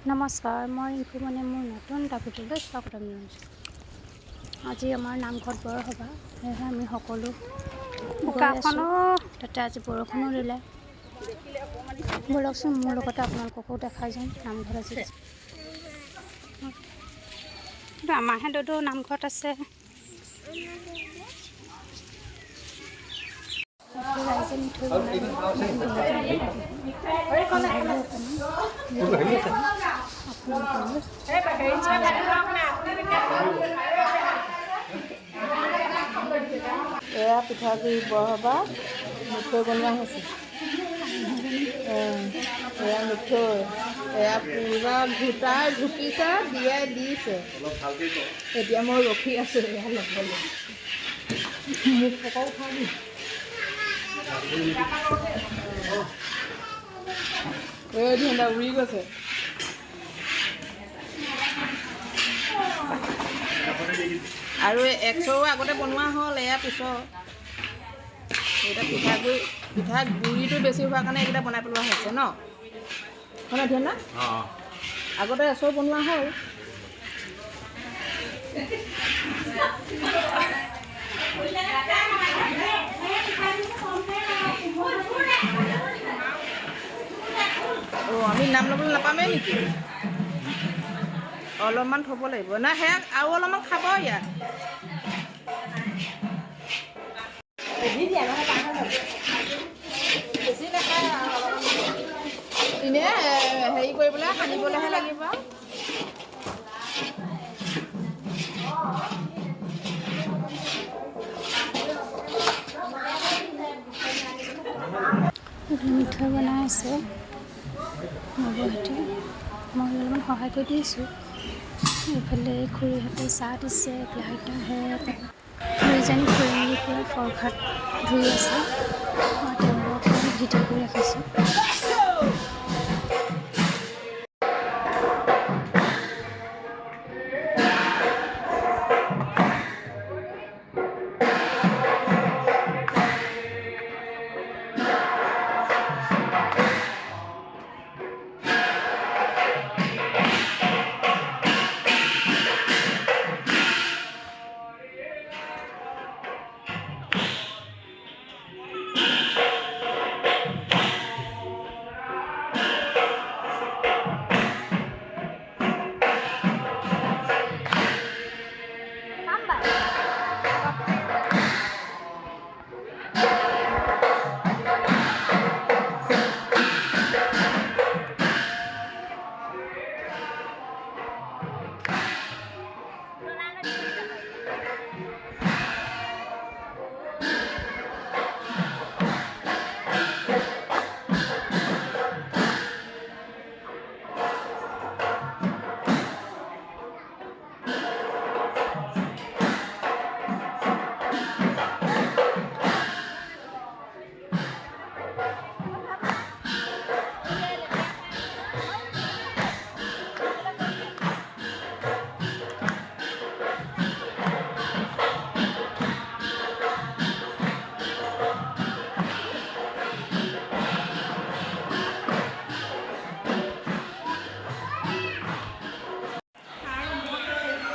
নমস্কাৰ, মই ৰিংকু মানে মোৰ নতুন এটা ভিডিঅ'লৈ স্বাগতম জনাইছোঁ। আজি আমাৰ নামঘৰত বৰসভা, সেয়েহে আমি সকলো গৈ আছোঁ। তাতে আজি বৰষুণো দিলে। ব'লকচোন মোৰ লগতে আপোনালোককো দেখাই যাম নামঘৰত আজি। আমাৰ হেঁততো নামঘৰত আছে। ৰাইজে মিঠৈ বনাই এয়া পিঠাগুৰি বৰসভা মিঠৈ বনোৱা হৈছে। এয়া মিঠৈ, এয়া পূৰা ঘোটাই ঘুটিছে, দিয়াই দিছে। এতিয়া মই ৰখি আছোঁ এয়া ল'বলৈ। মোক থকা উঠাবি। এই ধুন্দা উৰি গৈছে। আৰু একচৰো আগতে বনোৱা হ'ল, এয়া পিছৰ এতিয়া পিঠাগুড়িটো বেছি হোৱাৰ কাৰণে এইকেইটা বনাই পেলোৱা হৈছে ন, হয়নে ধুন্দা? আগতে এচৰ বনোৱা হ'ল। আমি নাম ল'বলৈ নাপামেই নেকি? অলপমান থ'ব লাগিব না, সেয়া আৰু অলপমান খাব ইয়াত। বেছি নাখায়, এনেই হেৰি কৰিবলৈ সানিবলৈহে লাগিব। মিঠৈ বনাই আছে নৱহঁতে, মই অলপমান সহায় কৰি দিছোঁ। এইফালে খুৰীহঁতে চাহ দিছে, এতিয়া আইতাহে খুৰীজনী খুৰী প্ৰসাদ ধুই আছে। মই তেওঁলোকক ভিডিঅ' কৰি ৰাখিছোঁ।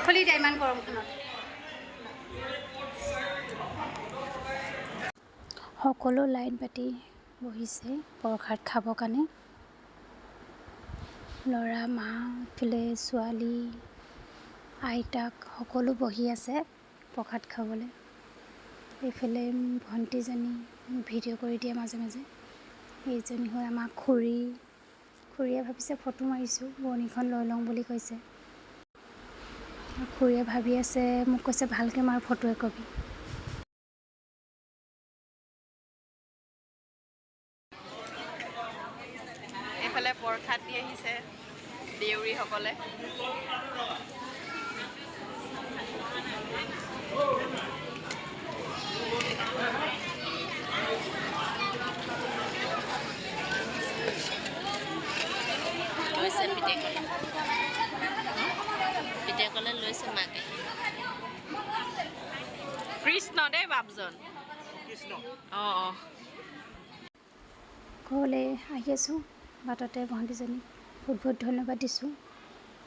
খুলি দিয়া ইমান গৰমখনত। সকলো লাইন পাতি বহিছে প্ৰসাদ খাবৰ কাৰণে। ল'ৰা, মা, ইফালে ছোৱালী, আইতাক সকলো বহি আছে প্ৰসাদ খাবলৈ। এইফালে ভণ্টিজনী ভিডিঅ' কৰি দিয়ে মাজে মাজে। এইজনী হৈ আমাৰ খুৰীয়ে ভাবিছে ফটো মাৰিছোঁ, বৰণীখন লৈ লওঁ বুলি কৈছে। খুৰীয়ে ভাবি আছে, মোক কৈছে ভালকৈ মাৰ ফটো একপি। এইফালে প্ৰসাদ দি আহিছে দেউৰীসকলে। লৈছে পিতেকলে লৈছে মাকে। কৃষ্ণ দেই বাপজন, কৃষ্ণ। ঘৰলৈ আহি আছোঁ, বাটতে ভণ্টিজনী বহুত বহুত ধন্যবাদ দিছোঁ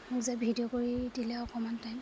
মোক যে ভিডিঅ' কৰি দিলে অকণমান টাইম।